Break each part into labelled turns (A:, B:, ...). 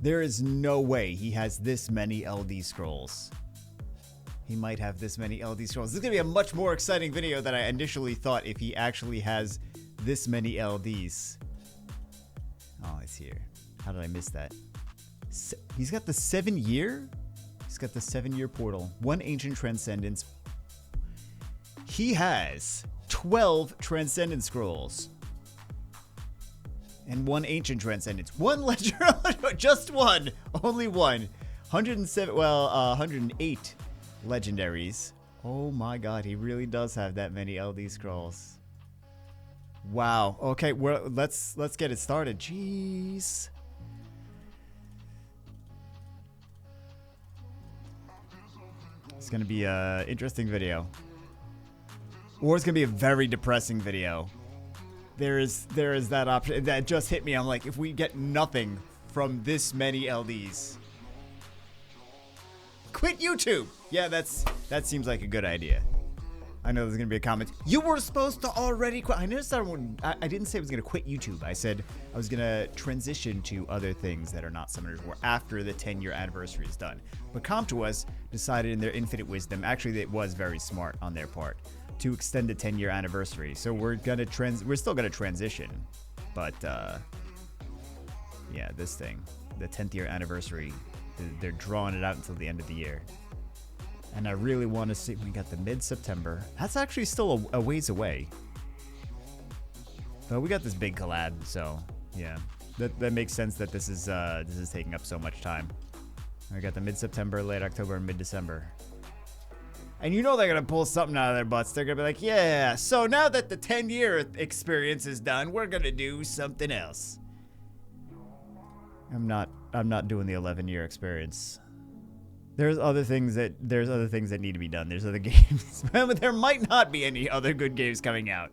A: There is no way he has this many LD scrolls. He might have this many LD scrolls. This is going to be a much more exciting video than I initially thought if he actually has this many LDs. Oh, it's here. How did I miss that? He's got the 7-year? He's got the 7-year portal. 1 ancient transcendence. He has 12 transcendence scrolls. And 1 ancient transcendence. 1 legend, just 1. Only 1. 107, 108 legendaries. Oh my god, he really does have that many LD scrolls. Wow. Okay, let's get it started. Jeez. It's gonna be a interesting video. Or it's gonna be a very depressing video. There is that option that just hit me. I'm like, if we get nothing from this many LDs, quit YouTube. Yeah, that seems like a good idea. I know there's gonna be a comment. You were supposed to already quit. I noticed that I didn't say I was gonna quit YouTube. I said I was gonna transition to other things that are not Summoners War after the 10-year anniversary is done. But Comtuous decided in their infinite wisdom, actually it was very smart on their part, to extend the 10-year anniversary. So we're still gonna transition, but yeah, this thing, the 10th year anniversary, they're drawing it out until the end of the year. And I really want to see, we got the mid-September. That's actually still a ways away. But we got this big collab, so yeah, that makes sense that this is taking up so much time. We got the mid-September, late October, and mid-December. And you know they're going to pull something out of their butts. They're going to be like, yeah, so now that the 10-year experience is done, we're going to do something else. I'm not doing the 11-year experience. There's other things that need to be done. There's other games. But there might not be any other good games coming out.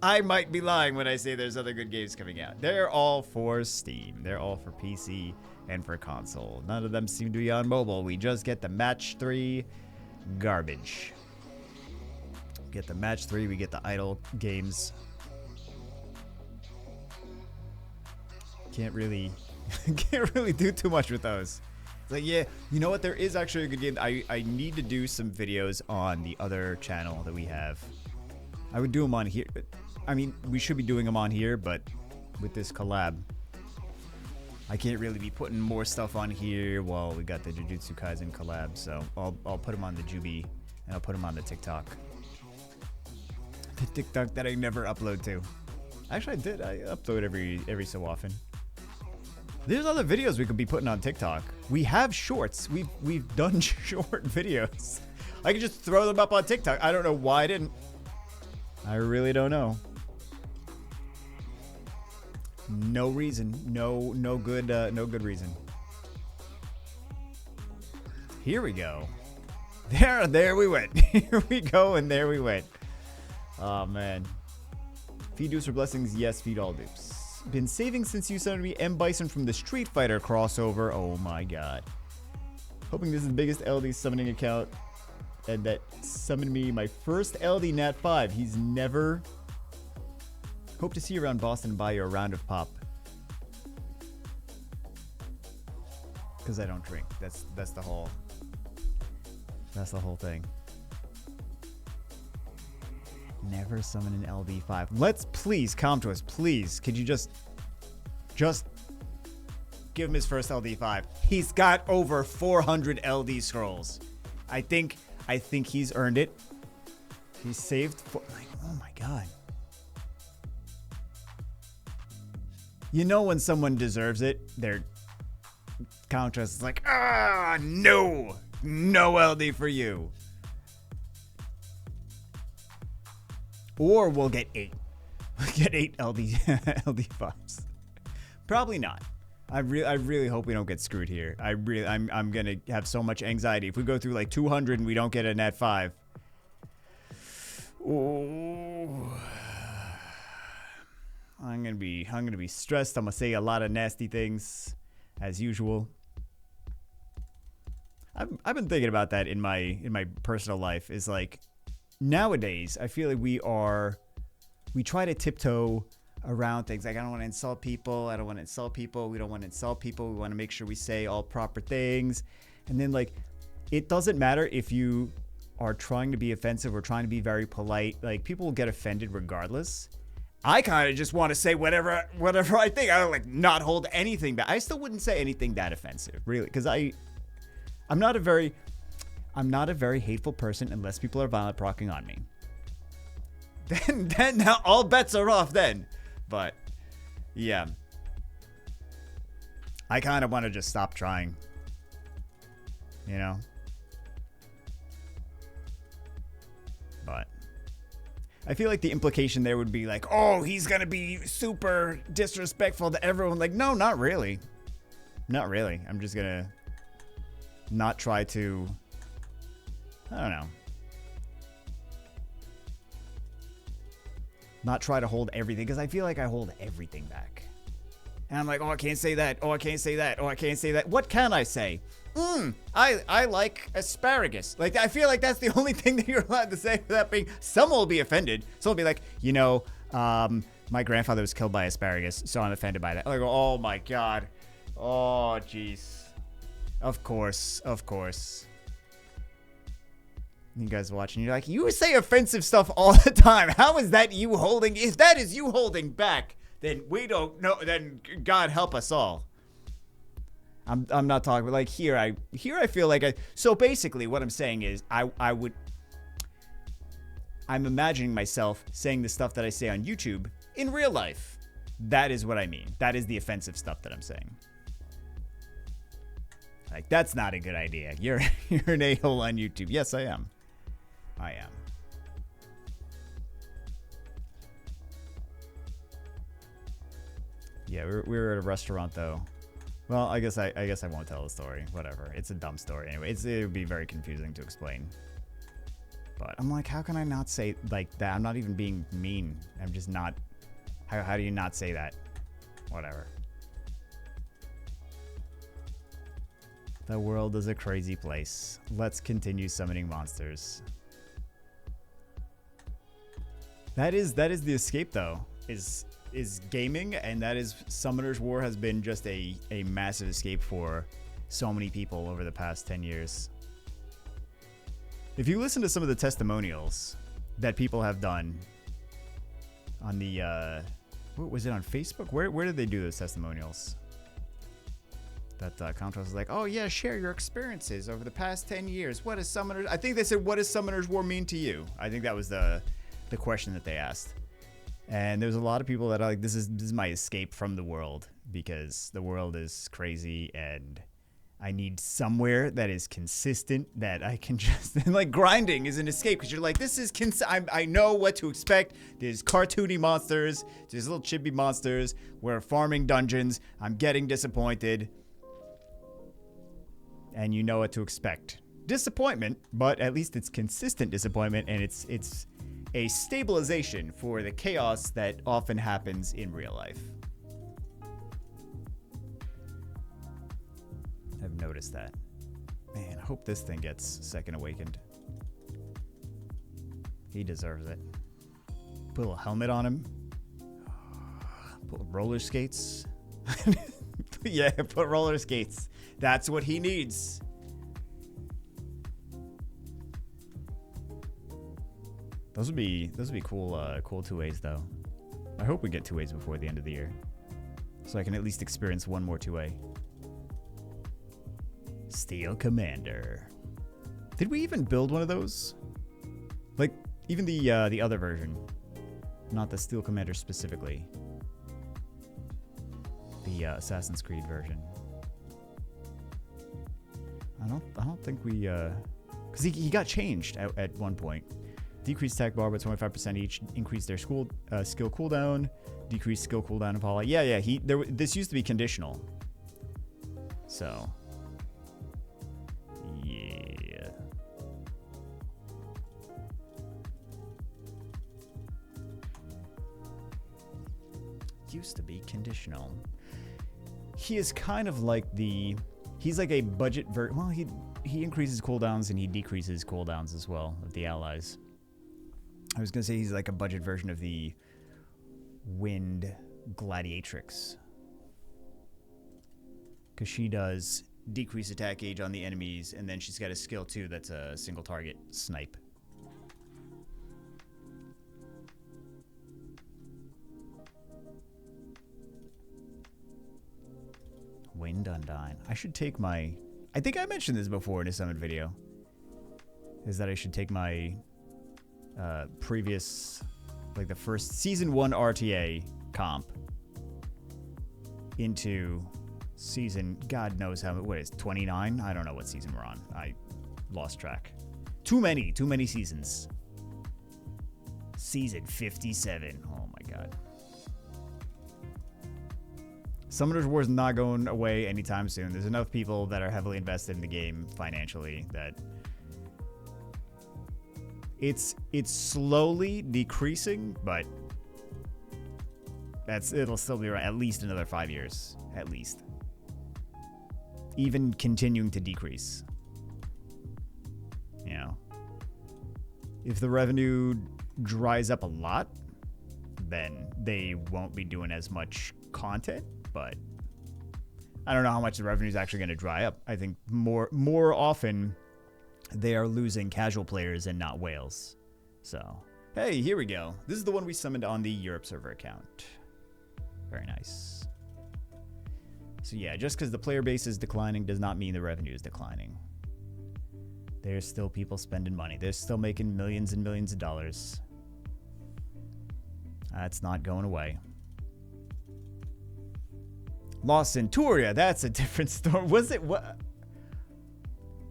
A: I might be lying when I say there's other good games coming out. They're all for Steam. They're all for PC and for console. None of them seem to be on mobile. We just get the match 3 garbage. Get the match 3, we get the idle games. Can't really do too much with those. It's like, yeah, you know what? There is actually a good game. I need to do some videos on the other channel that we have. I would do them on here. I mean, we should be doing them on here, but with this collab, I can't really be putting more stuff on here while we got the Jujutsu Kaisen collab. So I'll put them on the Jubi, and I'll put them on the TikTok. The TikTok that I never upload to. Actually, I did. I upload every so often. There's other videos we could be putting on TikTok. We have shorts. We've done short videos. I could just throw them up on TikTok. I don't know why I didn't. I really don't know. No reason. No good reason. Here we go. There we went. Here we go, and there we went. Oh man. Feed dupes for blessings. Yes, feed all dupes. Been saving since you summoned me M. Bison from the Street Fighter crossover. Oh my god. Hoping this is the biggest LD summoning account and that summoned me my first LD Nat 5. He's never... Hope to see you around Boston and buy you a round of pop. Because I don't drink. That's the whole thing. Never summon an LD5. Let's please come to us. Please. Could you just give him his first LD5? He's got over 400 LD scrolls. I think he's earned it. He's saved for, like, oh my god. You know when someone deserves it, their Countess is like, no LD for you. Or we'll get 8. We'll get 8 LD5s. Probably not. I really hope we don't get screwed here. I'm gonna have so much anxiety if we go through like 200 and we don't get a Nat 5. Oh, I'm gonna be stressed. I'm gonna say a lot of nasty things, as usual. I've been thinking about that in my personal life. Is like, nowadays I feel like we try to tiptoe around things. Like, I don't want to insult people. I don't want to insult people. We don't want to insult people. We want to make sure we say all proper things. And then, like, it doesn't matter if you are trying to be offensive or trying to be very polite. Like, people will get offended regardless. I kind of just want to say whatever I think. I don't, like, not hold anything back. I still wouldn't say anything that offensive, really, because I'm not a very hateful person unless people are violent procking on me. Then now all bets are off then. But yeah, I kind of want to just stop trying, you know. But I feel like the implication there would be like, oh, he's gonna be super disrespectful to everyone. Like, no, not really. Not really. I'm just gonna not try to, I don't know, not try to hold everything, because I feel like I hold everything back. And I'm like, oh, I can't say that. Oh, I can't say that. Oh, I can't say that. What can I say? I like asparagus. Like, I feel like that's the only thing that you're allowed to say without being, someone will be offended. Someone will be like, you know, my grandfather was killed by asparagus, so I'm offended by that. I go, oh my God. Oh, jeez. Of course. You guys watching, you're like, you say offensive stuff all the time. How is that you holding? If that is you holding back, then we don't know. Then God help us all. I'm not talking, but like here I feel like so basically what I'm saying is I'm imagining myself saying the stuff that I say on YouTube in real life. That is what I mean. That is the offensive stuff that I'm saying. Like, that's not a good idea. You're an a-hole on YouTube. Yes, I am. Yeah, we were at a restaurant though. Well, I guess I won't tell the story. Whatever. It's a dumb story anyway. It would be very confusing to explain. But I'm like, how can I not say like that? I'm not even being mean. I'm just not. How do you not say that? Whatever. The world is a crazy place. Let's continue summoning monsters. That is the escape though. Is gaming, and that is Summoner's War has been just a massive escape for so many people over the past 10 years. If you listen to some of the testimonials that people have done on the what was it, on Facebook? Where did they do those testimonials? That Contrast was like, oh yeah, share your experiences over the past 10 years. What is Summoner's? I think they said, what does Summoner's War mean to you? I think that was the question that they asked. And there's a lot of people that are like, this is my escape from the world, because the world is crazy and I need somewhere that is consistent that I can just, and like grinding is an escape, because you're like, this is, I know what to expect. There's cartoony monsters, there's little chibi monsters, we're farming dungeons, I'm getting disappointed. And you know what to expect. Disappointment, but at least it's consistent disappointment, and it's a stabilization for the chaos that often happens in real life. I've noticed that. Man, I hope this thing gets second awakened. He deserves it. Put a little helmet on him. Put roller skates. Yeah, put roller skates. That's what he needs. Those would be cool. Cool 2As though. I hope we get 2As before the end of the year, so I can at least experience one more 2A. Steel Commander. Did we even build one of those? Like even the other version, not the Steel Commander specifically. The Assassin's Creed version. I don't think we because he got changed at one point. Decreased attack bar by 25% each. Increased their skill cooldown. Decreased skill cooldown of Hala. Yeah. This used to be conditional. So, yeah. Used to be conditional. He is kind of like he's like a budget well, he increases cooldowns and he decreases cooldowns as well of the allies. I was gonna say he's like a budget version of the Wind Gladiatrix. Because she does decrease attack gauge on the enemies, and then she's got a skill too that's a single target snipe. Wind Undyne. I should take my... I think I mentioned this before in a summit video. Is that I should take my previous... like the first Season 1 RTA comp into season... God knows how... What is 29? I don't know what season we're on. I lost track. Too many seasons. Season 57. Oh my god. Summoner's War is not going away anytime soon. There's enough people that are heavily invested in the game financially that it's slowly decreasing, but it'll still be at least another 5 years, at least. Even continuing to decrease. You know, if the revenue dries up a lot, then they won't be doing as much content. But I don't know how much the revenue is actually going to dry up. I think more often they are losing casual players and not whales. So, hey, here we go. This is the one we summoned on the Europe server account. Very nice. So yeah, just because the player base is declining does not mean the revenue is declining. There's still people spending money. They're still making millions and millions of dollars. That's not going away. Lost Centuria, that's a different story. Was it what?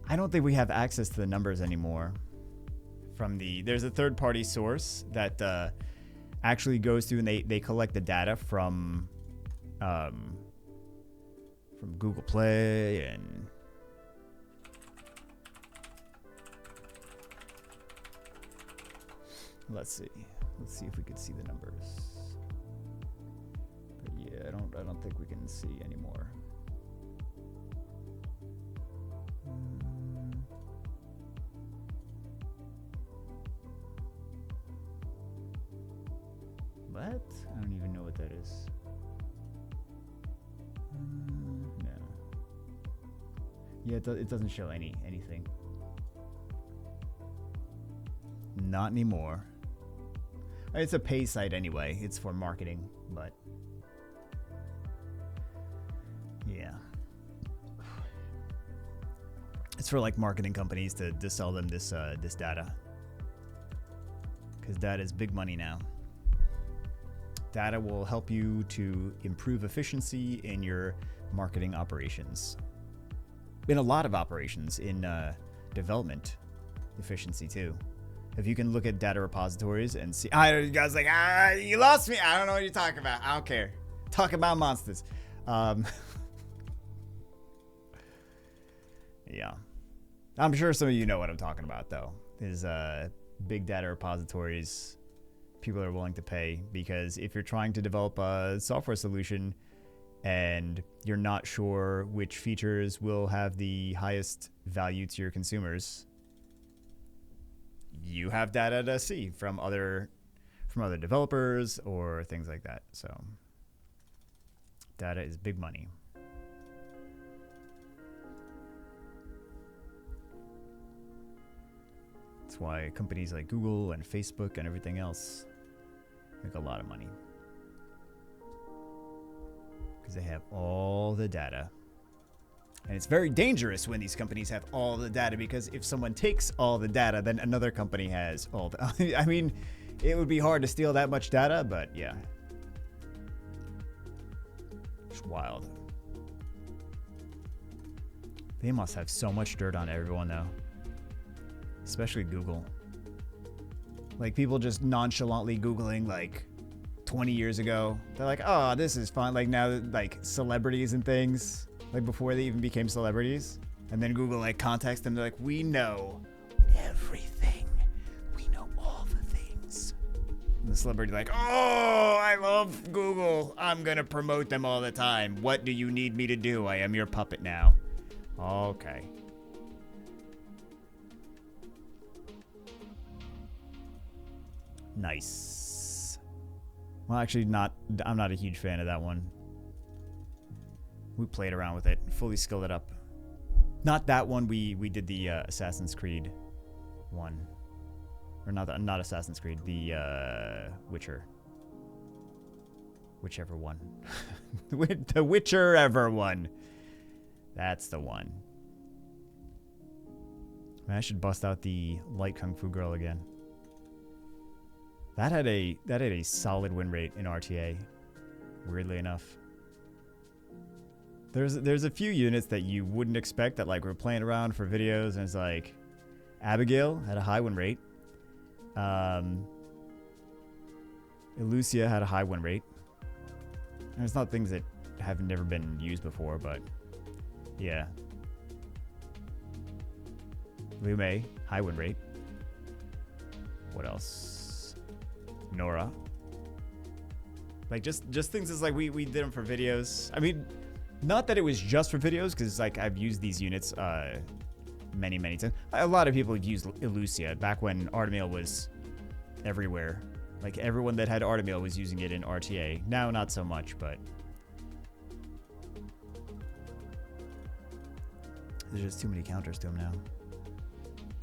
A: I don't think we have access to the numbers anymore. There's a third-party source that actually goes through and they collect the data from Google Play and let's see if we could see the numbers. Yeah, I don't think we can see anymore. What? I don't even know what that is. No. Yeah, it doesn't show anything. Not anymore. It's a pay site anyway. It's for marketing, but yeah. It's for like marketing companies to sell them this data. Because data is big money now. Data will help you to improve efficiency in your marketing operations. In a lot of operations, in development efficiency too. If you can look at data repositories and see, you guys like, you lost me. I don't know what you're talking about. I don't care. Talk about monsters. Yeah. I'm sure some of you know what I'm talking about though. Is big data repositories people are willing to pay, because if you're trying to develop a software solution and you're not sure which features will have the highest value to your consumers, you have data to see from other developers or things like that. So data is big money. That's why companies like Google and Facebook and everything else make a lot of money, because they have all the data. And it's very dangerous when these companies have all the data, because if someone takes all the data, then another company has all the... I mean, it would be hard to steal that much data, but yeah. It's wild. They must have so much dirt on everyone, though. Especially Google. Like, people just nonchalantly Googling, like, 20 years ago. They're like, oh, this is fun. Like, now, like, celebrities and things... like before they even became celebrities, and then Google like contacts them. They're like, we know everything. We know all the things. And the celebrity like, oh, I love Google. I'm gonna promote them all the time. What do you need me to do? I am your puppet now. Okay. Nice. Well, actually, not. I'm not a huge fan of that one. We played around with it, fully skilled it up. Not that one. We did the Assassin's Creed one, or not Assassin's Creed. The Witcher. Whichever one. The Witcher-ever one. That's the one. Man, I should bust out the light Kung Fu Girl again. That had a solid win rate in RTA. Weirdly enough. There's a few units that you wouldn't expect that like we're playing around for videos, and it's like Abigail had a high win rate. Elucia had a high win rate. And it's not things that have never been used before, but yeah. Liu Mei, high win rate. What else? Nora. Like just things as like we did them for videos. I mean, not that it was just for videos, because like I've used these units many times. A lot of people have used Elucia back when Artemil was everywhere. Like everyone that had Artemil was using it in RTA. Now not so much, but there's just too many counters to him now.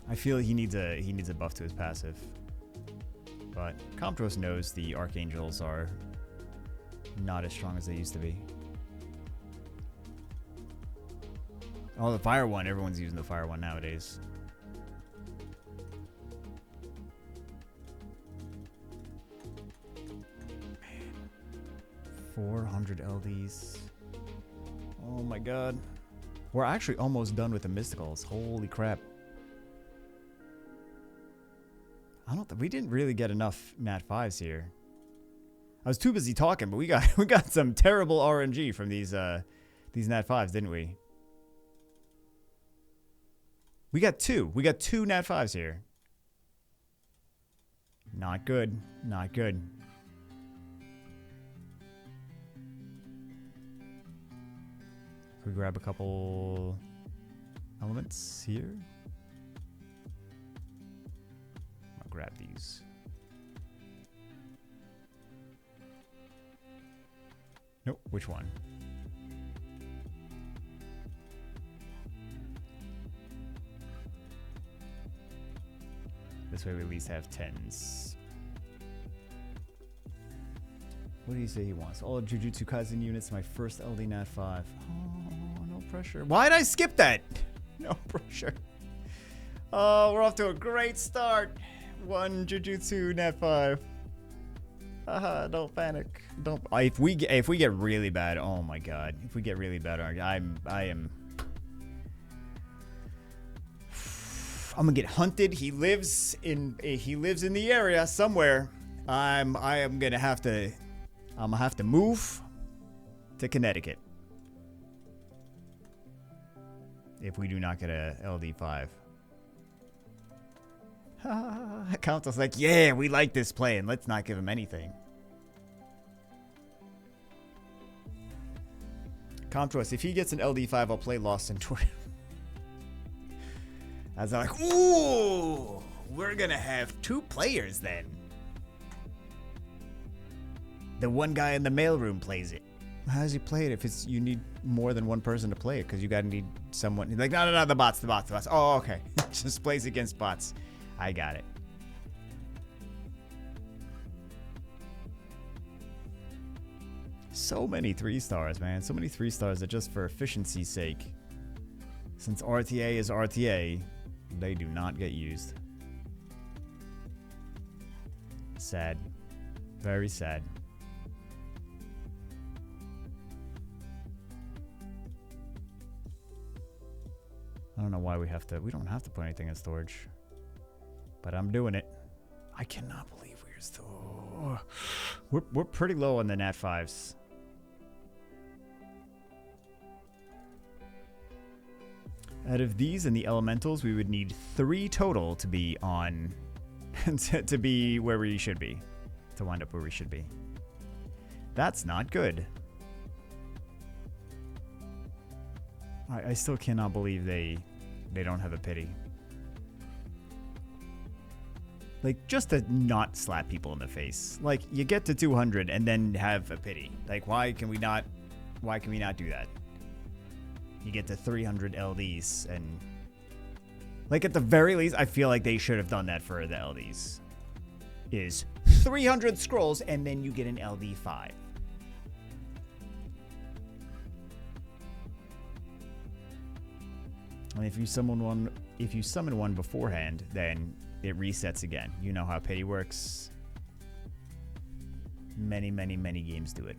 A: I feel he needs a buff to his passive. But Comptros knows the Archangels are not as strong as they used to be. Oh, the Fire one. Everyone's using the Fire one nowadays. 400 LDs. Oh my god. We're actually almost done with the Mysticals. Holy crap. We didn't really get enough Nat 5s here. I was too busy talking, but we got some terrible RNG from these Nat 5s, didn't we? We got two. We got two Nat 5s here. Not good. Not good. Could we grab a couple elements here? I'll grab these. Nope. Which one? This way we at least have 10s. What do you say he wants? All Jujutsu Kaisen units, my first LD Nat 5. Oh, no pressure. Why did I skip that? No pressure. Oh, we're off to a great start. One Jujutsu Nat 5. Haha, don't panic. Don't. If we get really bad, oh my god. If we get really bad, I am. I'm gonna get hunted. He lives in the area somewhere. I'm gonna have to move to Connecticut if we do not get a LD5. Count's like, yeah, we like this plan. Let's not give him anything. Comptros, if he gets an LD5, I'll play Lost in Tour. I was like, ooh, we're gonna have two players then. The one guy in the mailroom plays it. How does he play it if you need more than one person to play it? Because you gotta need someone. He's like, no, the bots. Oh, okay. Just plays against bots. I got it. So many 3-stars, man. So many 3-stars that just for efficiency's sake. Since RTA is RTA, they do not get used. Sad. Very sad. I don't know why we don't have to put anything in storage. But I'm doing it. I cannot believe we're still... We're pretty low on the Nat 5s. Out of these and the elementals, we would need 3 total to be on... to be where we should be. To wind up where we should be. That's not good. I still cannot believe they don't have a pity. Like, just to not slap people in the face. Like, you get to 200 and then have a pity. Like, why can we not do that? You get to 300 LDs and... Like, at the very least, I feel like they should have done that for the LDs. Is 300 scrolls and then you get an LD 5. And if you summon one beforehand, then it resets again. You know how pity works. Many, many, many games do it.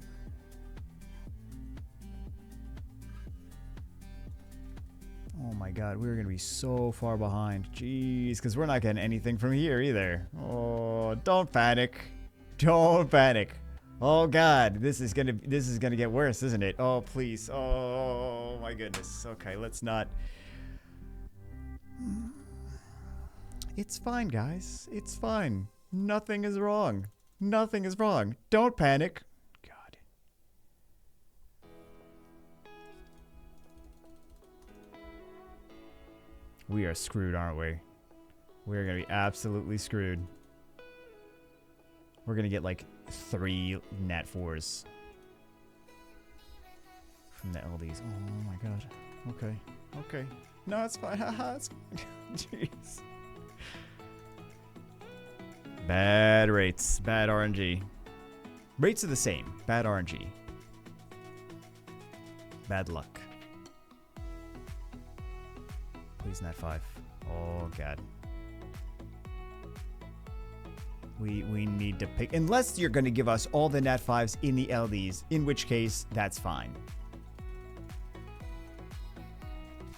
A: Oh my god, we're going to be so far behind. Jeez, because we're not getting anything from here either. Oh, don't panic. Don't panic. Oh god, this is gonna get worse, isn't it? Oh, please. Oh my goodness. Okay, let's not... It's fine, guys. It's fine. Nothing is wrong. Nothing is wrong. Don't panic. God. We are screwed, aren't we? We're going to be absolutely screwed. We're going to get like 3 nat 4s from the LDs. Oh my god. Okay. Okay. No, it's fine. Haha, it's fine. Jeez. Bad rates. Bad RNG. Rates are the same. Bad RNG. Bad luck. Please nat 5. Oh god. We need to pick, unless you're going to give us all the nat 5s in the LDs, in which case that's fine.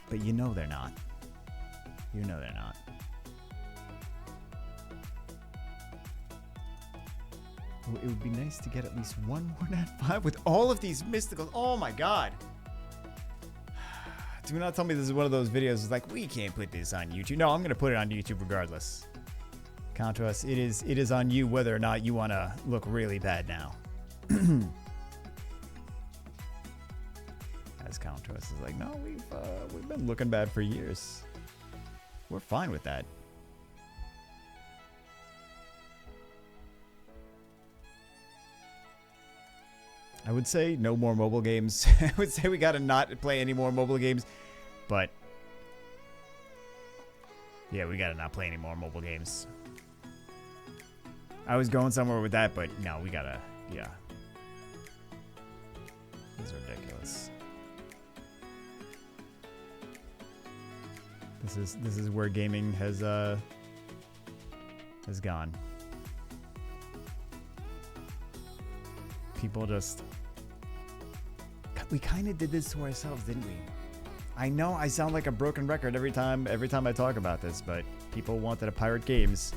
A: But you know they're not. You know they're not. Well, it would be nice to get at least one more nat 5 with all of these mysticals. Oh my god. Do not tell me this is one of those videos. It's like, we can't put this on YouTube. No, I'm going to put it on YouTube regardless. Count to us. It is on you whether or not you want to look really bad now. As Count to us is like, no, we've been looking bad for years. We're fine with that. I would say no more mobile games. I would say we gotta not play any more mobile games, but yeah, we gotta not play any more mobile games. I was going somewhere with that, but no, we gotta, yeah. This is ridiculous. This is where gaming has gone. People just... We kind of did this to ourselves, didn't we? I know I sound like a broken record every time I talk about this, but people wanted to pirate games,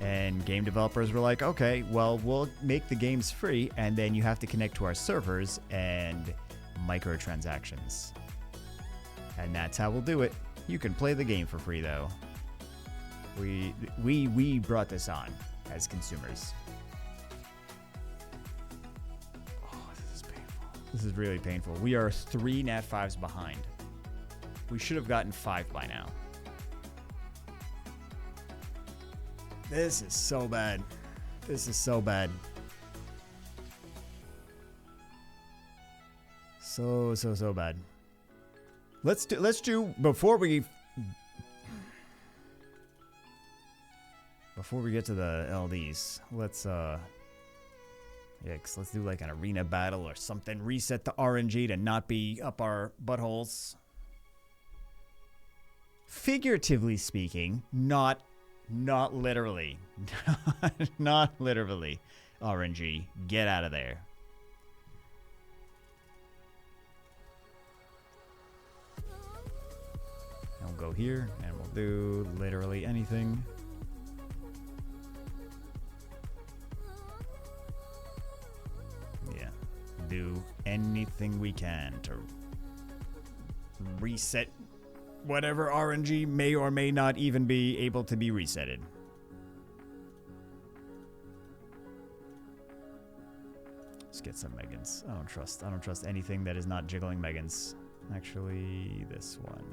A: and game developers were like, okay, well, we'll make the games free, and then you have to connect to our servers and microtransactions. And that's how we'll do it. You can play the game for free, though. We brought this on as consumers. This is really painful. We are 3 nat 5s behind. We should have gotten 5 by now. This is so bad. This is so bad. So bad. Let's do before we get to the LDs. Let's let's do like an arena battle or something. Reset the RNG to not be up our buttholes. Figuratively speaking, not literally. Not literally. RNG, get out of there. And we'll go here and we'll do literally anything. Do anything we can to reset whatever RNG may or may not even be able to be resetted. Let's get some Megans. I don't trust anything that is not jiggling Megans. Actually, this one.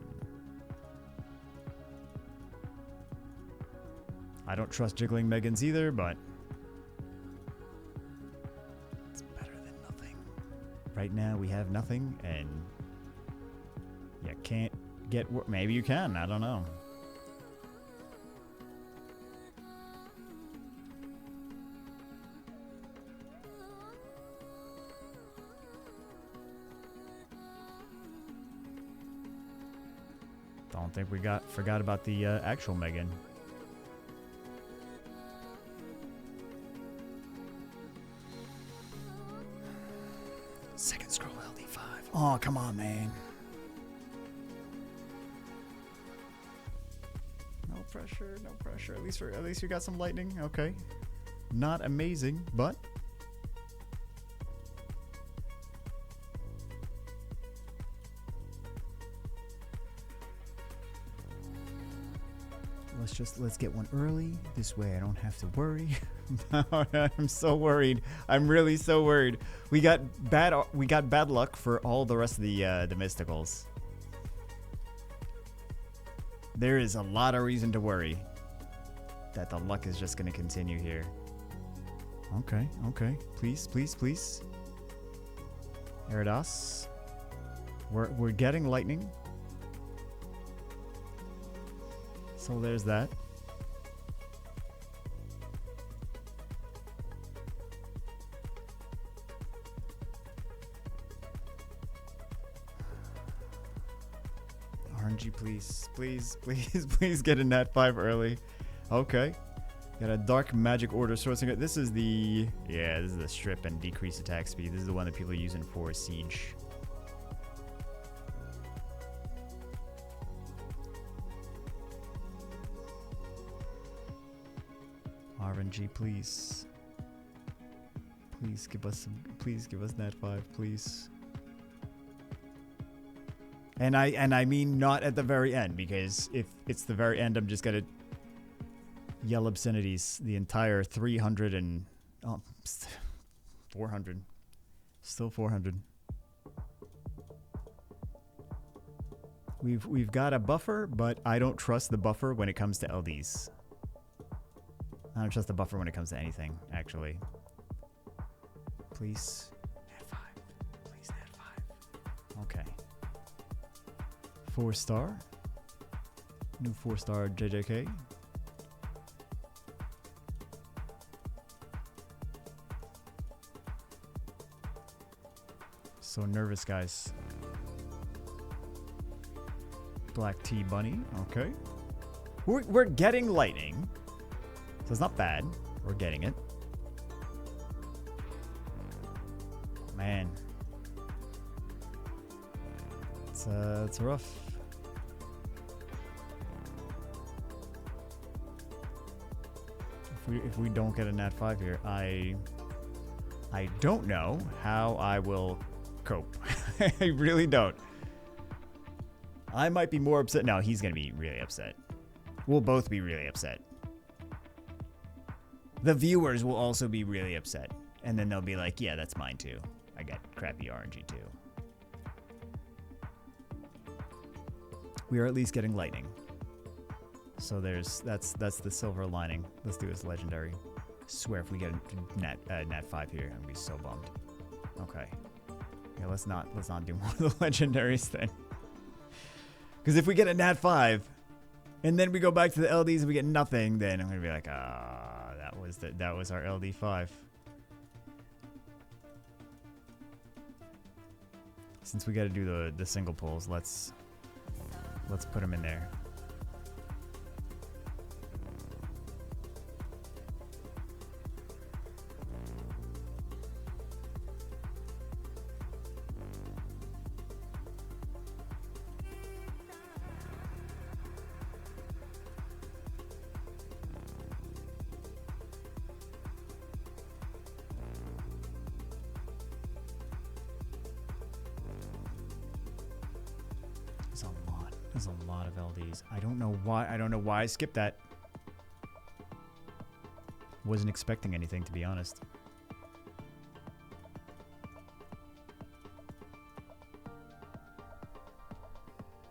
A: I don't trust jiggling Megans either, but it's better than nothing. Right now we have nothing, and you can't get... Maybe you can, I don't know. Don't think we forgot about the actual Megan. Second scroll LD5. Oh, come on, man. No pressure, no pressure. At least we got some lightning. Okay. Not amazing, but let's get one early. This way I don't have to worry. I'm so worried. I'm really so worried. We got bad luck for all the rest of the mysticals. There is a lot of reason to worry that the luck is just going to continue here. Okay. Please. Eridas. We're getting lightning. So there's that. RNG, please get a nat 5 early. Okay. Got a dark magic order sourcing. This is the strip and decrease attack speed. This is the one that people are using for siege. RNG, please give us nat 5, please. And I mean not at the very end, because if it's the very end, I'm just gonna yell obscenities the entire 300 and 400. Still 400. We've got a buffer, but I don't trust the buffer when it comes to LDs. I don't trust the buffer when it comes to anything, actually. Please. Nat 5. Please, nat 5. Okay. 4-star. New 4-star JJK. So nervous, guys. Black Tea Bunny. Okay. We're getting lightning. So it's not bad. We're getting it. Man. It's rough. If we don't get a nat 5 here, I don't know how I will cope. I really don't. I might be more upset. No, he's gonna be really upset. We'll both be really upset. The viewers will also be really upset. And then they'll be like, yeah, that's mine too. I got crappy RNG too. We are at least getting lightning. So that's the silver lining. Let's do this legendary. Swear if we get a nat 5 here, I'm gonna be so bummed. Okay. Yeah, let's not do more of the legendaries then. Because if we get a nat 5 and then we go back to the LDs and we get nothing, then I'm gonna be like, that was our LD 5. Since we got to do the single pulls, let's put them in there. There's a lot of LDs. I don't know why I skipped that. Wasn't expecting anything, to be honest.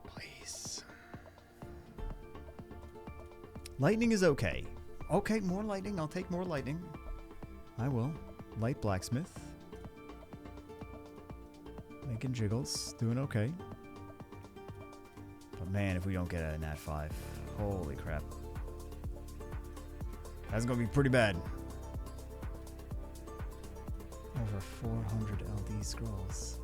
A: Please. Lightning is okay. Okay, more lightning. I'll take more lightning. I will. Light blacksmith. Making jiggles. Doing okay. But man, if we don't get a nat 5. Holy crap. That's gonna be pretty bad. Over 400 LD scrolls.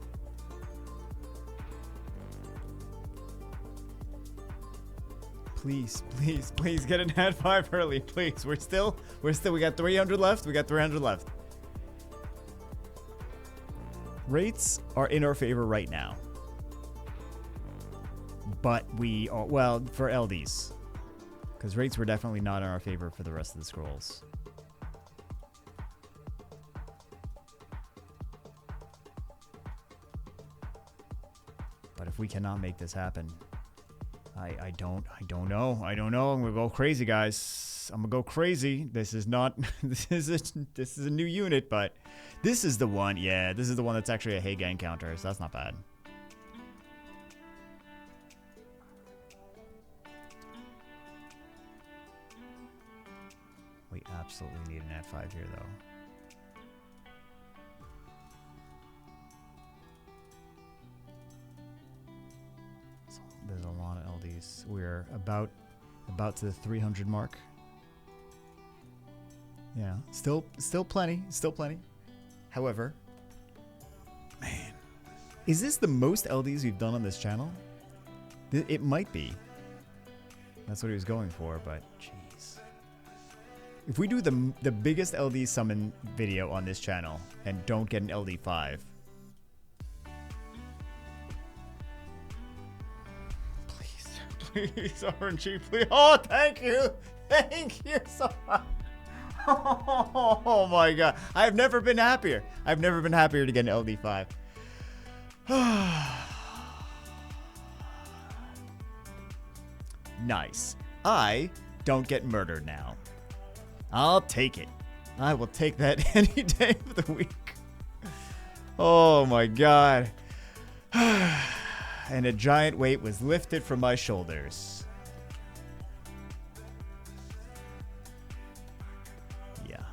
A: Please, please, please get a nat 5 early, please. We got 300 left. We got 300 left. Rates are in our favor right now. But we are, well, for LDs. Because rates were definitely not in our favor for the rest of the scrolls. But if we cannot make this happen, I don't know. I'm gonna go crazy, guys. I'm gonna go crazy. This is not this is a new unit, but this is the one. Yeah, this is the one that's actually a Haga encounter, so that's not bad. We absolutely need an F5 here, though. There's a lot of LDs. We're about to the 300 mark. Yeah, still plenty. However, man, is this the most LDs we've done on this channel? It might be. That's what he was going for, but jeez. If we do the biggest LD summon video on this channel and don't get an LD5, please, RNG, please. Oh, thank you so much. Oh my god, I've never been happier. I've never been happier to get an LD5. Nice. I don't get murdered now. I'll take it. I will take that any day of the week. Oh my god. And a giant weight was lifted from my shoulders. Yeah.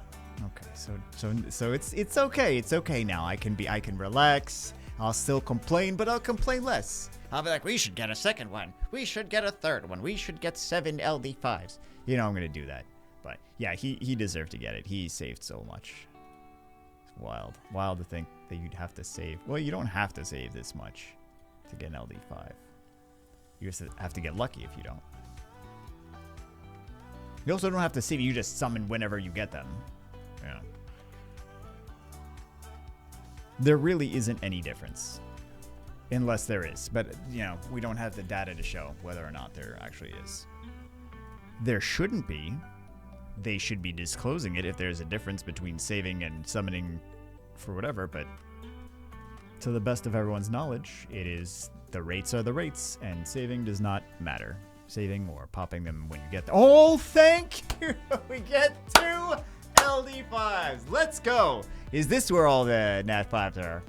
A: Okay. So it's okay. It's okay now. I can relax. I'll still complain, but I'll complain less. I'll be like, we should get a second one. We should get a third one. We should get 7 LD5s. You know I'm gonna do that. But yeah, he deserved to get it. He saved so much. It's wild. Wild to think that you'd have to save. Well, you don't have to save this much to get an LD5. You just have to get lucky if you don't. You also don't have to save. You just summon whenever you get them. Yeah. There really isn't any difference. Unless there is. But, you know, we don't have the data to show whether or not there actually is. There shouldn't be. They should be disclosing it if there's a difference between saving and summoning for whatever, but to the best of everyone's knowledge, it is the rates are the rates, and saving does not matter. Saving or popping them when you get them. Oh, thank you! We get 2 LD5s. Let's go! Is this where all the Nat 5s are?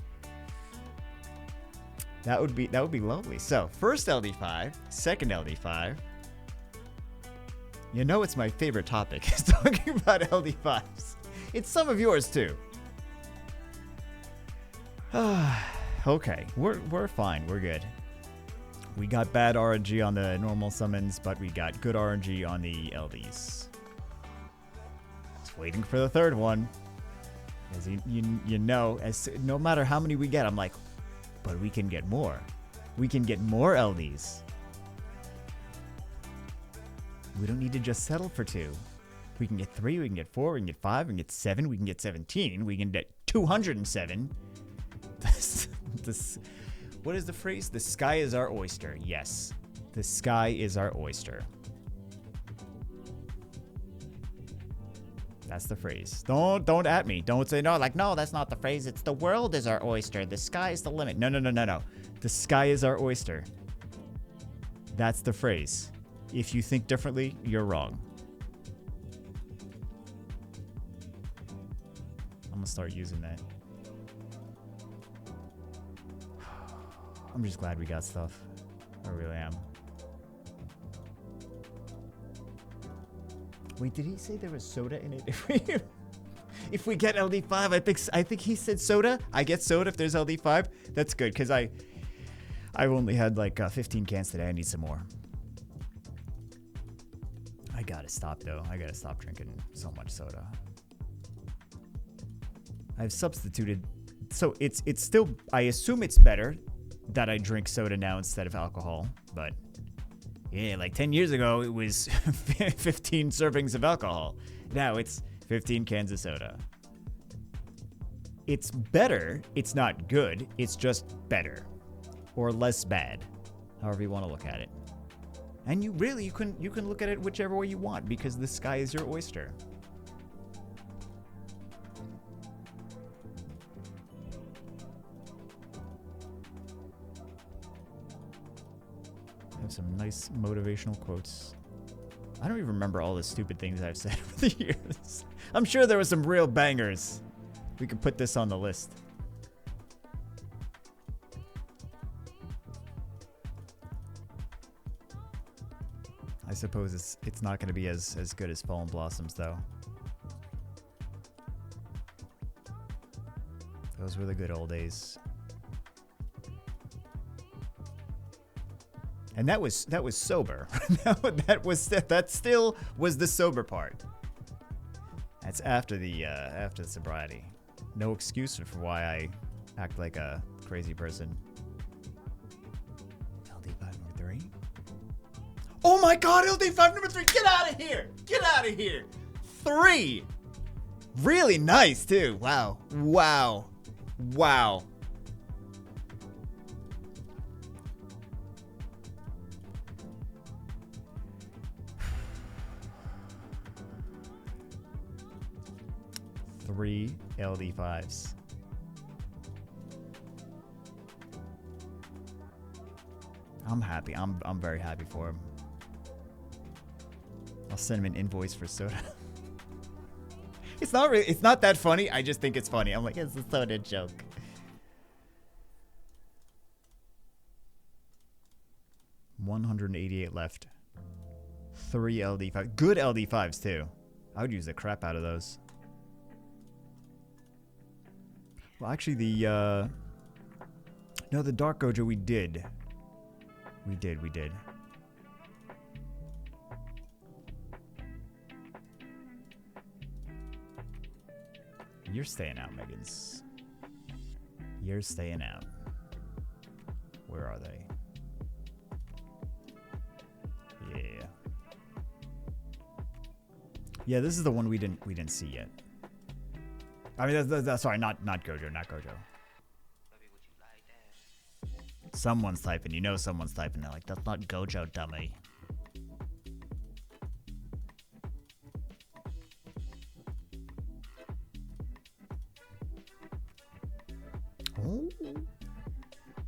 A: That would be lovely. So, first LD5, second LD5. You know it's my favorite topic, is talking about LD5s. It's some of yours too. Okay, we're fine. We're good. We got bad RNG on the normal summons, but we got good RNG on the LDs. Just waiting for the third one. As you know, no matter how many we get, I'm like, but we can get more. We can get more LDs. We don't need to just settle for 2. We can get 3, we can get 4, we can get 5, we can get 7, we can get 17, we can get 207. What is the phrase? The sky is our oyster. Yes. The sky is our oyster. That's the phrase. Don't at me. Don't say no. Like, no, that's not the phrase. It's the world is our oyster. The sky is the limit. No. The sky is our oyster. That's the phrase. If you think differently, you're wrong. I'm gonna start using that. I'm just glad we got stuff. I really am. Wait, did he say there was soda in it? If we get LD5, I think he said soda. I get soda if there's LD5. That's good, because I've only had like 15 cans today. I need some more. I gotta stop though. I gotta stop drinking so much soda. I've substituted, so it's still, I assume it's better that I drink soda now instead of alcohol, but yeah, like 10 years ago it was 15 servings of alcohol. Now it's 15 cans of soda. It's better. It's not good. It's just better or less bad, however you want to look at it. And you can look at it whichever way you want, because the sky is your oyster. I have some nice motivational quotes. I don't even remember all the stupid things I've said over the years. I'm sure there were some real bangers. We could put this on the list. I suppose it's not going to be as good as Fallen Blossoms, though. Those were the good old days. And that was sober. that still was the sober part. That's after the sobriety. No excuse for why I act like a crazy person. LD5 number 3. Oh my God, LD5 number 3. Get out of here. Get out of here. 3. Really nice too. Wow. Wow. Wow. Three LD5s. I'm happy. I'm very happy for him. I'll send him an invoice for soda. It's not that funny. I just think it's funny. I'm like, it's a soda joke. $188 left. 3 LD5. Good LD5s too. I would use the crap out of those. Well, actually, the Dark Gojo we did. We did. You're staying out, Meggans. You're staying out. Where are they? Yeah. Yeah, this is the one we didn't see yet. I mean, that's sorry, not Gojo, not Gojo. Someone's typing. You know someone's typing. They're like, that's not Gojo, dummy. Oh.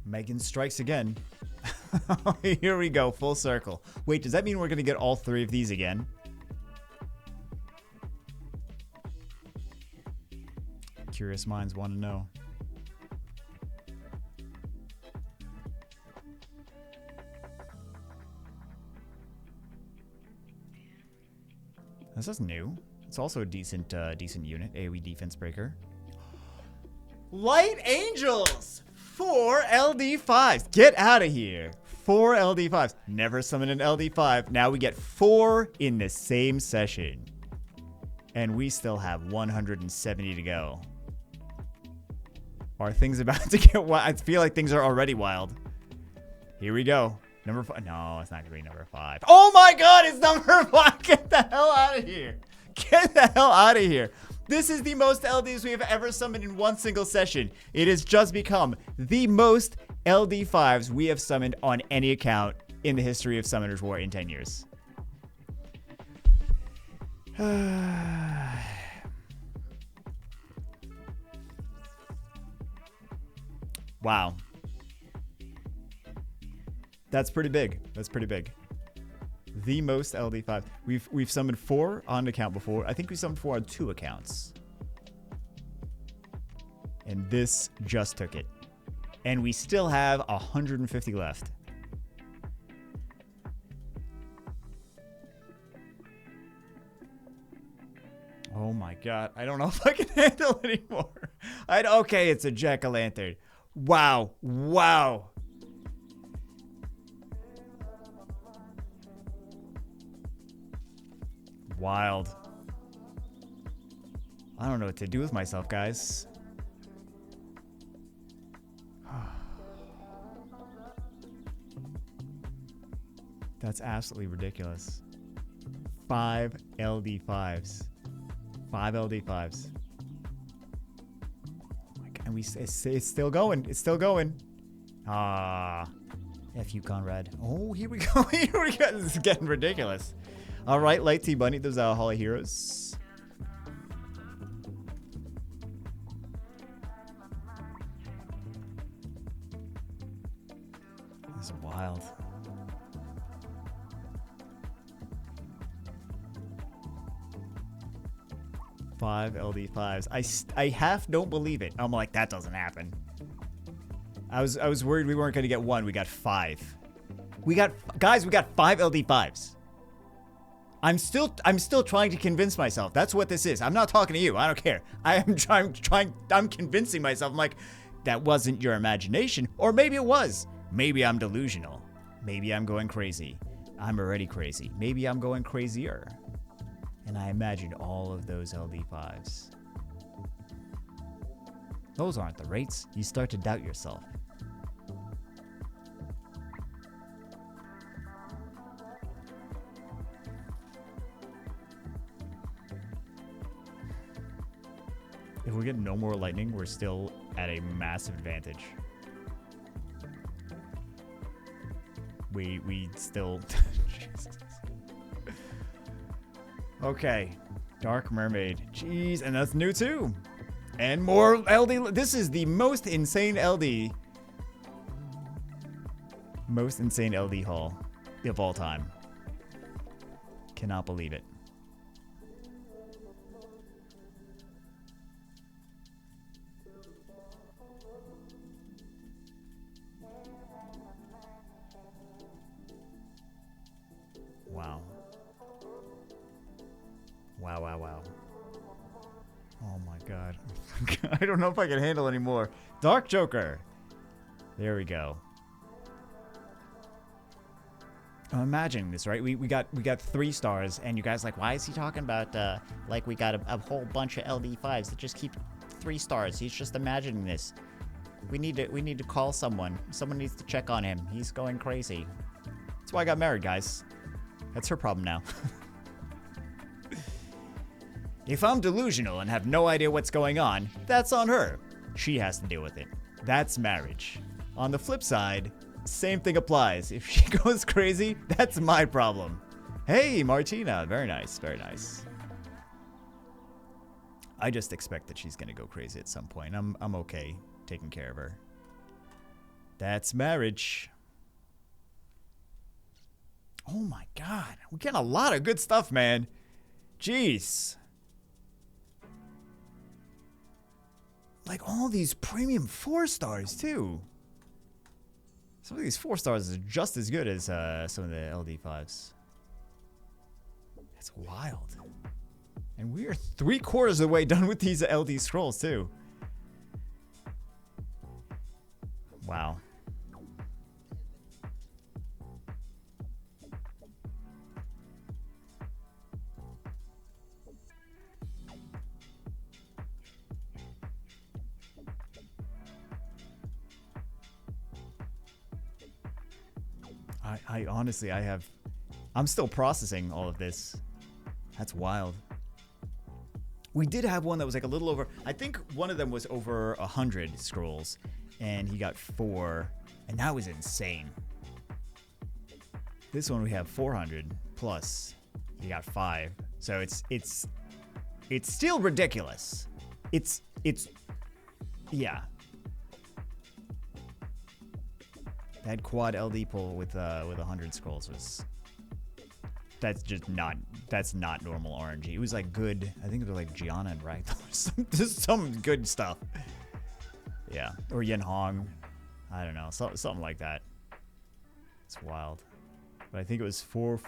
A: Megan strikes again. Here we go, full circle. Wait, does that mean we're going to get all 3 of these again? Curious minds want to know. This is new. It's also a decent unit. AoE defense breaker. Light Angels! 4 LD5s. Get out of here. 4 LD5s. Never summon an LD5. Now we get 4 in the same session. And we still have 170 to go. Are things about to get wild? I feel like things are already wild. Here we go. Number 5. No, it's not going to be number 5. Oh my God, it's number 5. Get the hell out of here. Get the hell out of here. This is the most LDs we have ever summoned in one single session. It has just become the most LD5s we have summoned on any account in the history of Summoners War in 10 years. Wow. That's pretty big. That's pretty big. The most LD5. We've summoned 4 on account before. I think we summoned 4 on 2 accounts. And this just took it. And we still have 150 left. Oh my god. I don't know if I can handle it anymore. Okay, it's a jack-o'-lantern. Wow. Wow. Wild. I don't know what to do with myself, guys. That's absolutely ridiculous. 5 LD5s. 5 LD5s. Oh my God. And it's still going. It's still going. Ah. F you, Conrad. Oh, here we go. Here we go. This is getting ridiculous. All right, Light T Bunny. Those are Hall of Heroes. This is wild. Five LD5s. I half don't believe it. I'm like, that doesn't happen. I was worried we weren't gonna get one. We got 5. Guys, we got 5 LD5s. I'm still trying to convince myself. That's what this is. I'm not talking to you. I don't care. I'm convincing myself. I'm like, that wasn't your imagination. Or maybe it was. Maybe I'm delusional. Maybe I'm going crazy. I'm already crazy. Maybe I'm going crazier. And I imagined all of those LD5s. Those aren't the rates. You start to doubt yourself. If we get no more lightning, we're still at a massive advantage. We still... Jesus. Okay. Dark Mermaid. Jeez, and that's new too. And more LD. This is the most insane LD. Most insane LD haul of all time. Cannot believe it. Wow. Wow. Oh my god. I don't know if I can handle anymore. Dark Joker. There we go. I'm imagining this, right? We got 3 stars, and you guys like, why is he talking about like we got a whole bunch of LD5s that just keep 3 stars? He's just imagining this. We need to call someone. Someone needs to check on him. He's going crazy. That's why I got married, guys. That's her problem now. If I'm delusional and have no idea what's going on, that's on her. She has to deal with it. That's marriage. On the flip side, same thing applies. If she goes crazy, that's my problem. Hey, Martina. Very nice. Very nice. I just expect that she's going to go crazy at some point. I'm okay taking care of her. That's marriage. Oh my god. We're getting a lot of good stuff, man. Jeez. Like all these premium 4 stars too. Some of these 4 stars are just as good as some of the LD5s. That's wild. And we are 3/4 of the way done with these LD scrolls too. Wow. I honestly, I'm still processing all of this. That's wild. We did have one that was like a little over, I think one of them was over 100 scrolls, and he got 4, and that was insane. This one we have 400 plus, he got 5. So it's still ridiculous. It's yeah. That quad LD pull with 100 scrolls was, that's not normal RNG. It was like good, I think it was like Gianna and Ragdoll, just some good stuff. Yeah, or Yen Hong, I don't know, something like that. It's wild. But I think it was 2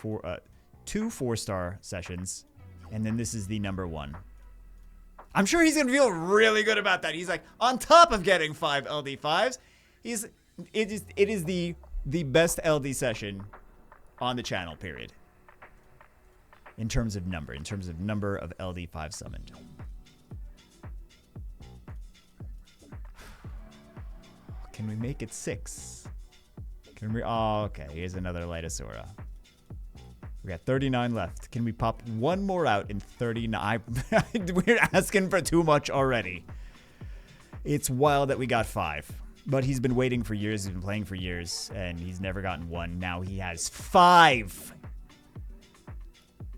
A: 4-star sessions, and then this is the number 1. I'm sure he's going to feel really good about that. He's like, on top of getting 5 LD5s, it is the best LD session on the channel, period. In terms of number of LD5 summoned. Can we make it 6? Can we? Oh, okay. Here's another Lightosaura. We got 39 left. Can we pop one more out in 39? We're asking for too much already. It's wild that we got 5. But he's been waiting for years. He's been playing for years. And he's never gotten 1. Now he has 5.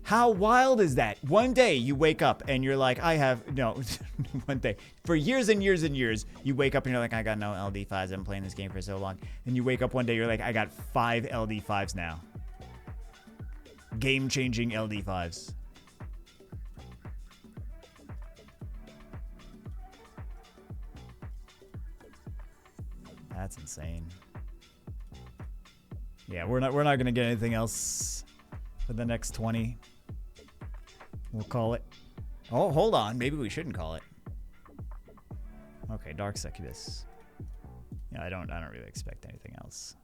A: How wild is that? One day you wake up and you're like, one day. For years and years and years, you wake up and you're like, I got no LD5s. I've been playing this game for so long. And you wake up one day, you're like, I got 5 LD5s now. Game-changing LD5s. That's insane. Yeah, we're not gonna get anything else for the next 20. We'll call it. Oh, hold on. Maybe we shouldn't call it. Okay, Dark Succubus. Yeah, I don't really expect anything else.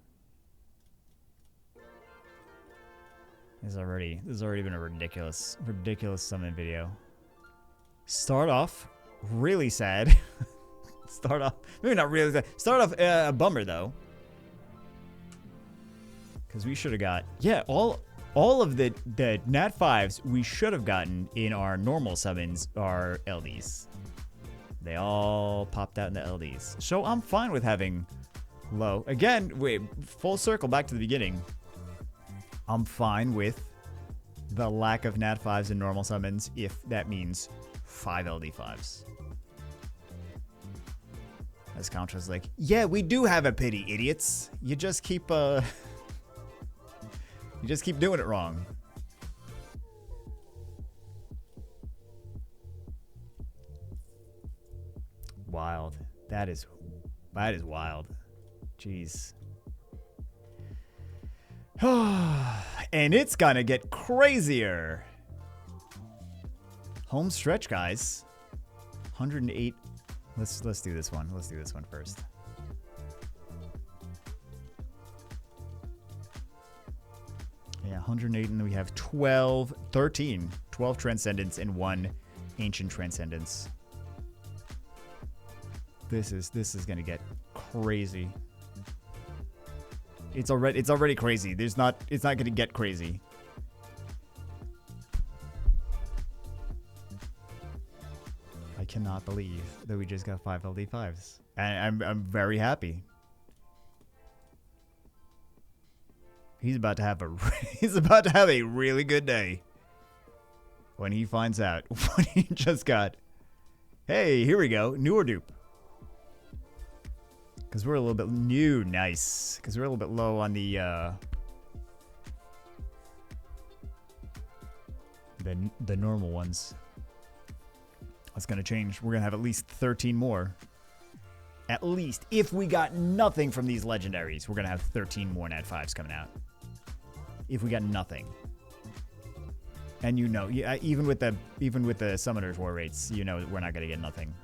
A: This has already been a ridiculous summon video. Start off really sad. Maybe not really sad. Start off a bummer though. Because we should have got, all of the Nat 5s we should have gotten in our normal summons are LDs. They all popped out in the LDs. So I'm fine with having low. Again, wait, full circle back to the beginning. I'm fine with the lack of Nat 5s in normal summons if that means 5 LD5s. As Contra's like, yeah, we do have a pity, idiots. You just keep doing it wrong. Wild. That is wild. Jeez. And it's gonna get crazier. Home stretch, guys. 108. Let's do this one. Let's do this one first. Yeah, 108, and then we have 12 Transcendence and 1 Ancient Transcendence. This is gonna get crazy. It's already crazy. It's not gonna get crazy. I cannot believe that we just got 5 LD5s. And I'm very happy. He's about to have a really good day when he finds out what he just got. Hey, here we go. New or dupe. Because we're a little bit new. Nice. Because we're a little bit low on the normal ones. That's going to change. We're going to have at least 13 more. At least. If we got nothing from these legendaries, we're going to have 13 more Nat 5s coming out. If we got nothing. And yeah, even with the Summoner's War rates, we're not going to get nothing.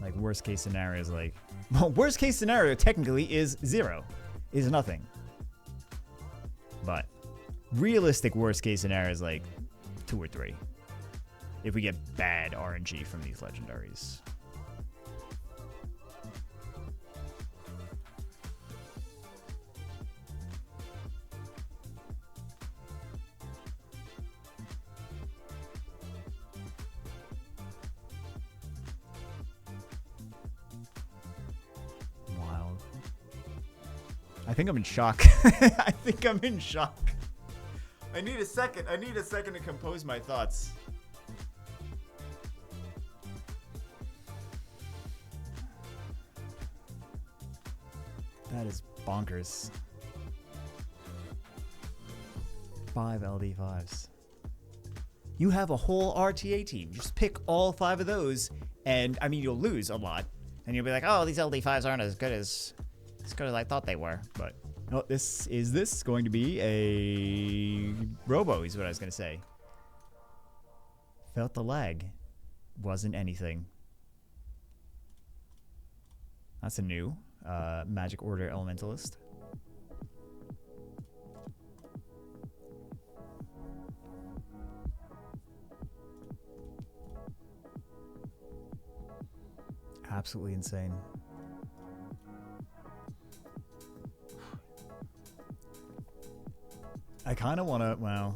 A: Like, worst case scenario is like... Well, worst case scenario technically is 0. Is nothing. But realistic worst case scenario is like 2 or 3. If we get bad RNG from these legendaries. I think I'm in shock. I think I'm in shock. I need a second to compose my thoughts. That is bonkers. 5 LD5s. You have a whole RTA team. Just pick all 5 of those, and I mean you'll lose a lot. And you'll be like, oh, these LD5s aren't as good as I thought they were. But no, this going to be a Robo is what I was gonna say. Felt the lag. Wasn't anything. That's a new Magic Order Elementalist. Absolutely insane. I kind of want to, well,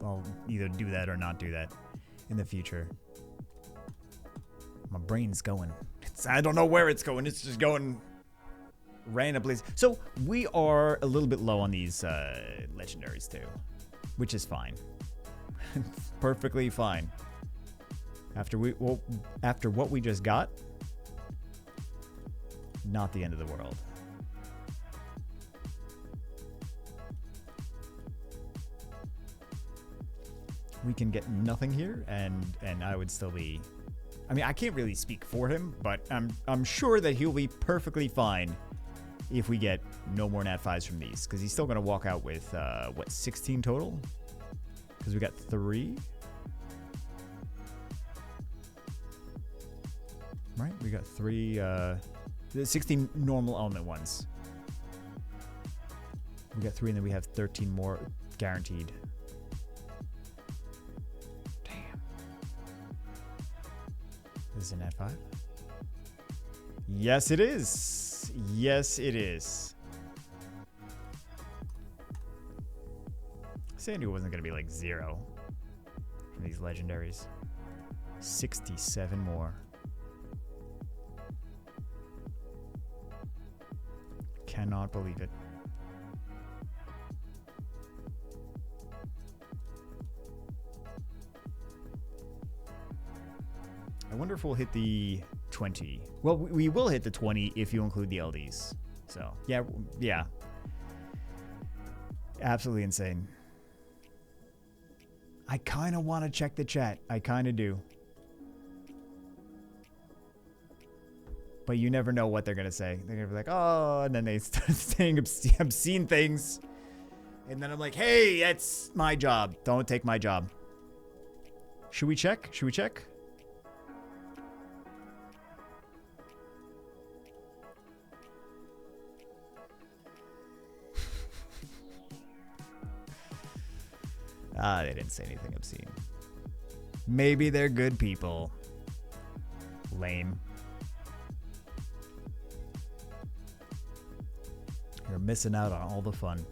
A: I'll either do that or not do that in the future. My brain's going. I don't know where it's going. It's just going randomly. So we are a little bit low on these legendaries too, which is fine. Perfectly fine. After what we just got, not the end of the world. We can get nothing here, and I would still be. I mean, I can't really speak for him, but I'm sure that he'll be perfectly fine if we get no more nat 5s from these, because he's still gonna walk out with what, 16 total? Because we got 3. Right, we got 3. 16 normal element ones. We got 3, and then we have 13 more guaranteed. This is a nat 5? Yes, it is. Yes, it is. I knew it wasn't going to be like 0 from these legendaries. 67 more. Cannot believe it. I wonder if we'll hit the 20. Well, we will hit the 20 if you include the LDs. So, yeah. Absolutely insane. I kind of want to check the chat. I kind of do. But you never know what they're going to say. They're going to be like, oh, and then they start saying obscene things. And then I'm like, hey, that's my job. Don't take my job. Should we check? Should we check? They didn't say anything obscene. Maybe they're good people. Lame. You're missing out on all the fun.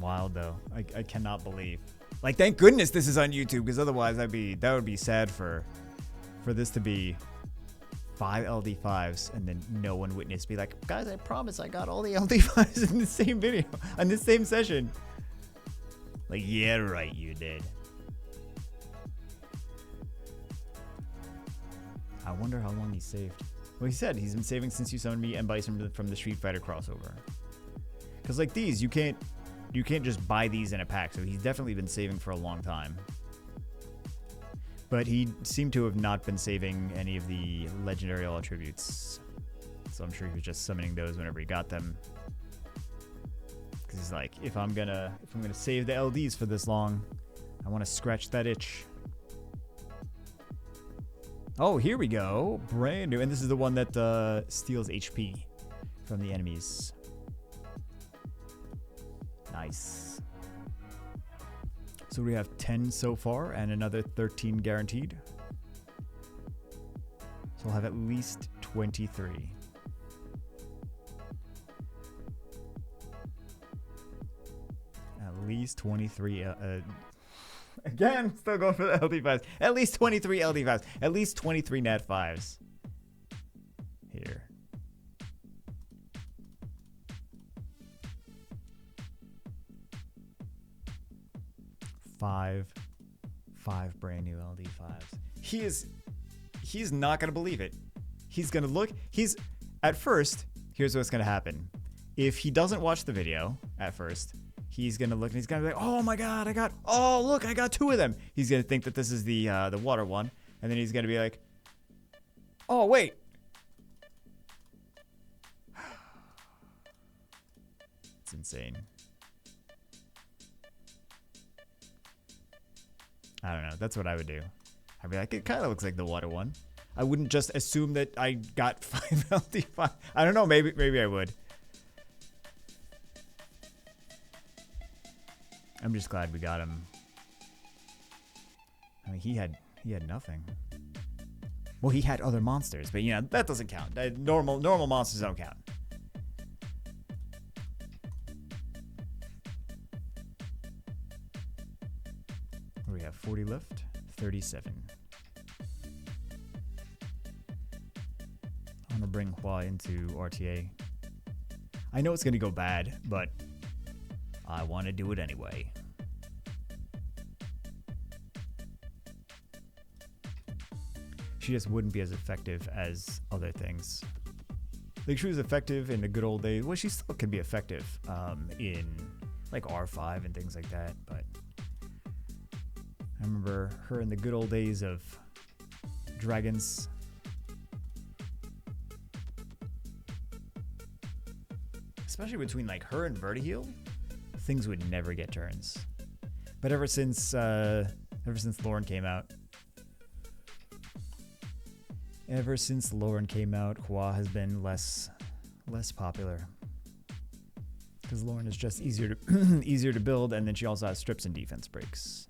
A: Wild though. I cannot believe. Like, thank goodness this is on YouTube, because otherwise that would be sad for this to be 5 LD5s and then no one witnessed. Be like, guys, I promise I got all the LD5s in the same video, on the same session. Like, yeah, right, you did. I wonder how long he's saved. Well, he said he's been saving since you summoned me and Bison from the Street Fighter crossover. Because like these, you can't just buy these in a pack. So he's definitely been saving for a long time. But he seemed to have not been saving any of the legendary all attributes. So I'm sure he was just summoning those whenever he got them. Because he's like, if I'm gonna save the LDs for this long, I want to scratch that itch. Oh, here we go. Brand new. And this is the one that steals HP from the enemies. Nice. So we have 10 so far and another 13 guaranteed. So we'll have at least 23. At least 23. Again, still going for the LD5s. At least 23 LD5s. At least 23 nat 5s. Here. Five brand new LD5s. He's not going to believe it. He's going to look. At first, here's what's going to happen. If he doesn't watch the video at first, he's going to look and he's going to be like, oh my God, I got 2 of them. He's going to think that this is the water one. And then he's going to be like, oh, wait. It's insane. I don't know. That's what I would do. I'd be like, it kind of looks like the water one. I wouldn't just assume that I got 5 LT5. I don't know. Maybe I would. I'm just glad we got him. I mean, he had nothing. Well, he had other monsters, but that doesn't count. Normal monsters don't count. We have 40 left, 37. I'm gonna bring Hua into RTA. I know it's gonna go bad, but I want to do it anyway. She just wouldn't be as effective as other things. Like, she was effective in the good old days. Well, she still can be effective in like R5 and things like that. But I remember her in the good old days of dragons. Especially between like her and Vertiheel, things would never get turns. But ever since Lauren came out, Hua has been less popular. Because Lauren is just easier to build, and then she also has strips and defense breaks.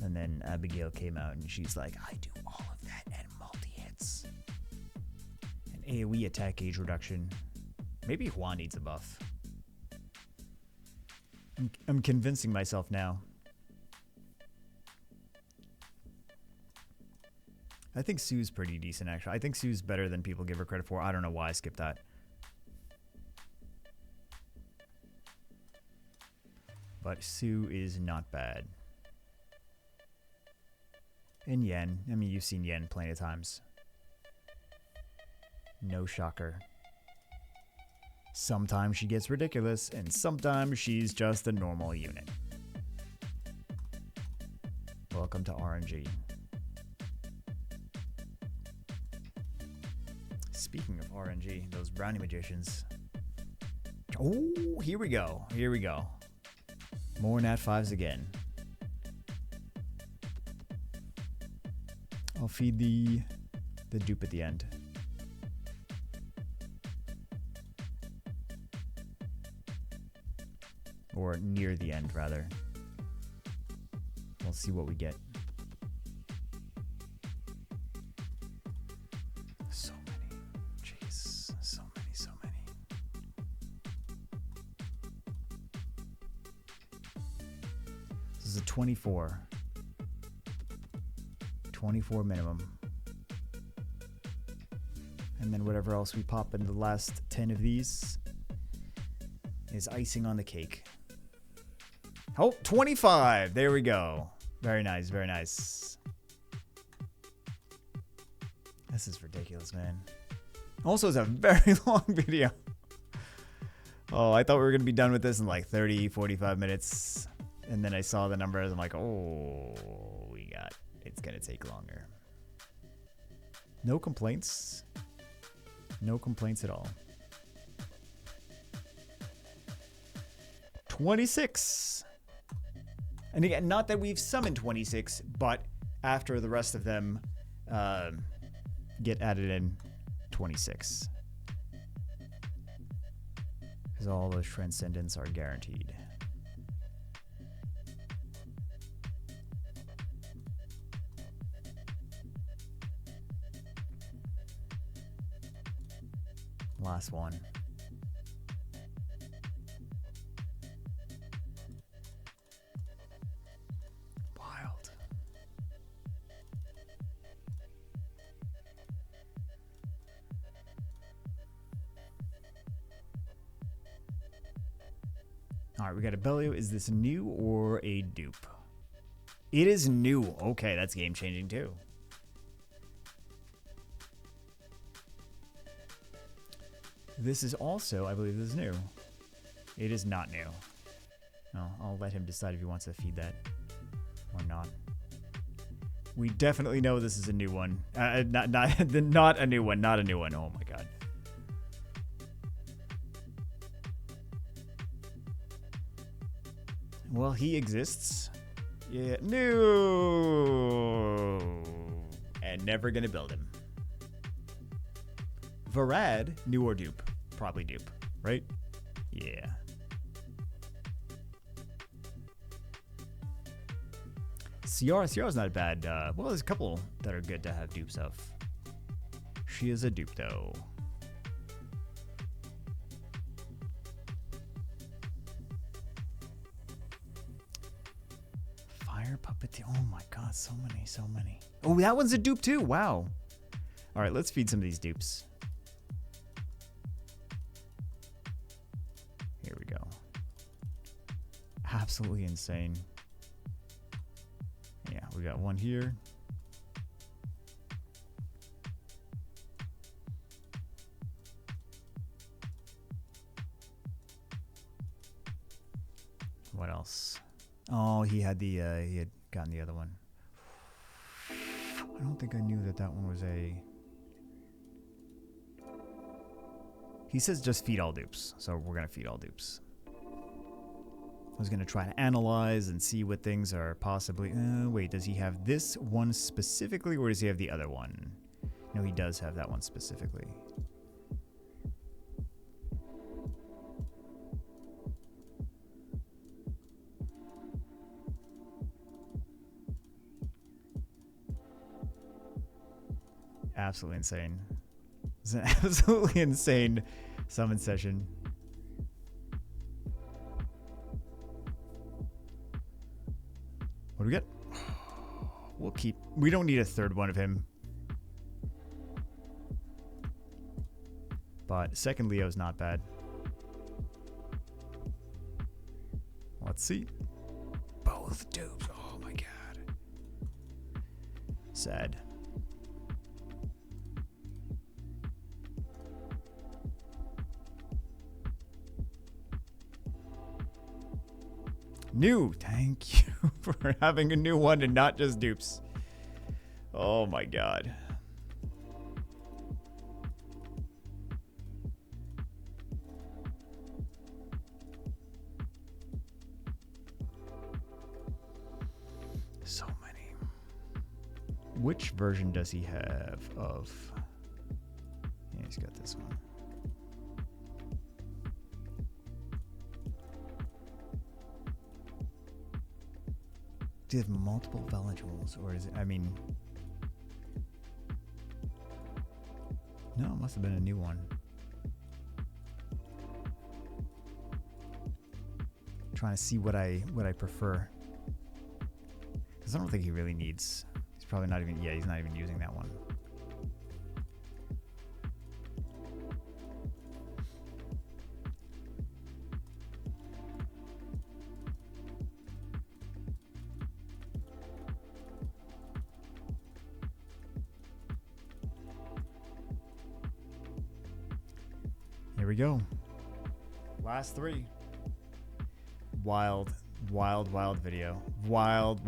A: And then Abigail came out, and she's like, I do all of that and multi-hits. And AoE attack gauge reduction. Maybe Hua needs a buff. I'm convincing myself now. I think Sue's pretty decent, actually. I think Sue's better than people give her credit for. I don't know why I skipped that. But Sue is not bad. And Yen. I mean, you've seen Yen plenty of times. No shocker. Sometimes she gets ridiculous, and sometimes she's just a normal unit. Welcome to RNG. Speaking of RNG, those brownie magicians. Oh, here we go. Here we go. More Nat 5s again. I'll feed the dupe at the end. Or near the end, rather. We'll see what we get. So many. Jeez. So many. This is a 24. 24 minimum. And then whatever else we pop in the last 10 of these is icing on the cake. Oh, 25. There we go. Very nice, very nice. This is ridiculous, man. Also, it's a very long video. Oh, I thought we were going to be done with this in like 30, 45 minutes. And then I saw the numbers. I'm like, oh, it's going to take longer. No complaints. No complaints at all. 26. And again, not that we've summoned 26, but after the rest of them get added in, 26. Because all those Transcendence are guaranteed. Last one. Wild. All right, we got a Bellio. Is this new or a dupe? It is new. Okay, that's game changing too. This is also, I believe this is new. It is not new. No, I'll let him decide if he wants to feed that or not. We definitely know this is a new one. Not a new one. Not a new one. Oh my god. Well, he exists. Yeah. No. And never gonna build him. Varad, new or dupe? Probably dupe, right? Yeah. Ciara's not bad. Well, there's a couple that are good to have dupes of. She is a dupe, though. Fire Puppeteer. Oh my god, so many. Oh, that one's a dupe, too. Wow. All right, let's feed some of these dupes. Here we go. Absolutely insane. Yeah, we got one here. What else? Oh, he had gotten the other one. I don't think I knew that one was a... He says just feed all dupes, so we're going to feed all dupes. I was going to try to analyze and see what things are possibly... wait, does he have this one specifically, or does he have the other one? No, he does have that one specifically. Absolutely insane. It's an absolutely insane summon session. What do we get? We'll keep... We don't need a third one of him. But second Leo's not bad. Let's see. Both dupes. Oh my god. Sad. New. Thank you for having a new one and not just dupes. Oh my god. So many. Which version does he have of... Yeah, he's got this one. Do you have multiple eligibles, or is it... I mean... No, it must have been a new one. Trying to see what I prefer. Because I don't think he really needs... He's probably not even... Yeah, he's not even using that one. Here we go. Last three. Wild video. Wild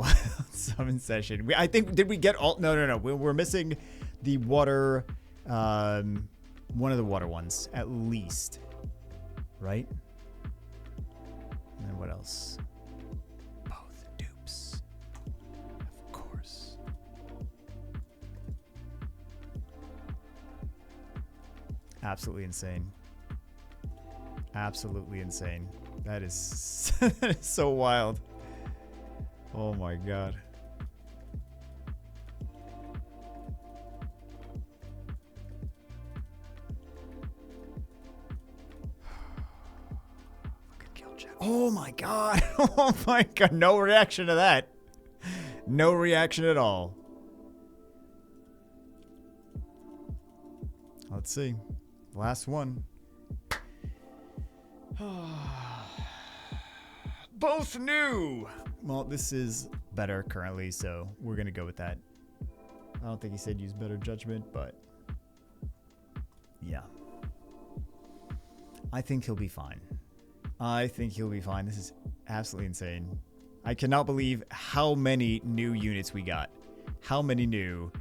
A: summon session. I think, did we get all? No. We're missing the water, one of the water ones at least, right? And then what else? Both dupes, of course. Absolutely insane. Absolutely insane. That is, that is so wild. Oh my god. Fucking kill chat. Oh my god. Oh my god. No reaction to that. No reaction at all. Let's see. Last one. Both new. Well, this is better currently, so we're gonna go with that. I don't think he said use better judgment, but yeah. I think he'll be fine. I think he'll be fine. This is absolutely insane. I cannot believe how many new units we got. How many new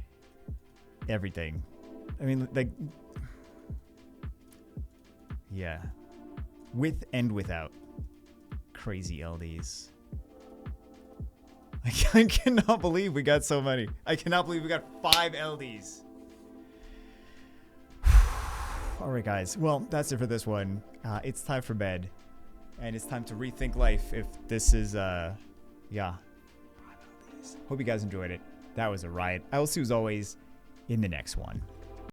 A: everything. I mean, like, yeah. With and without. Crazy LDs. I cannot believe we got so many. I cannot believe we got 5 LDs. All right, guys. Well, that's it for this one. It's time for bed. And it's time to rethink life if this is, yeah. Hope you guys enjoyed it. That was a riot. I will see you as always in the next one.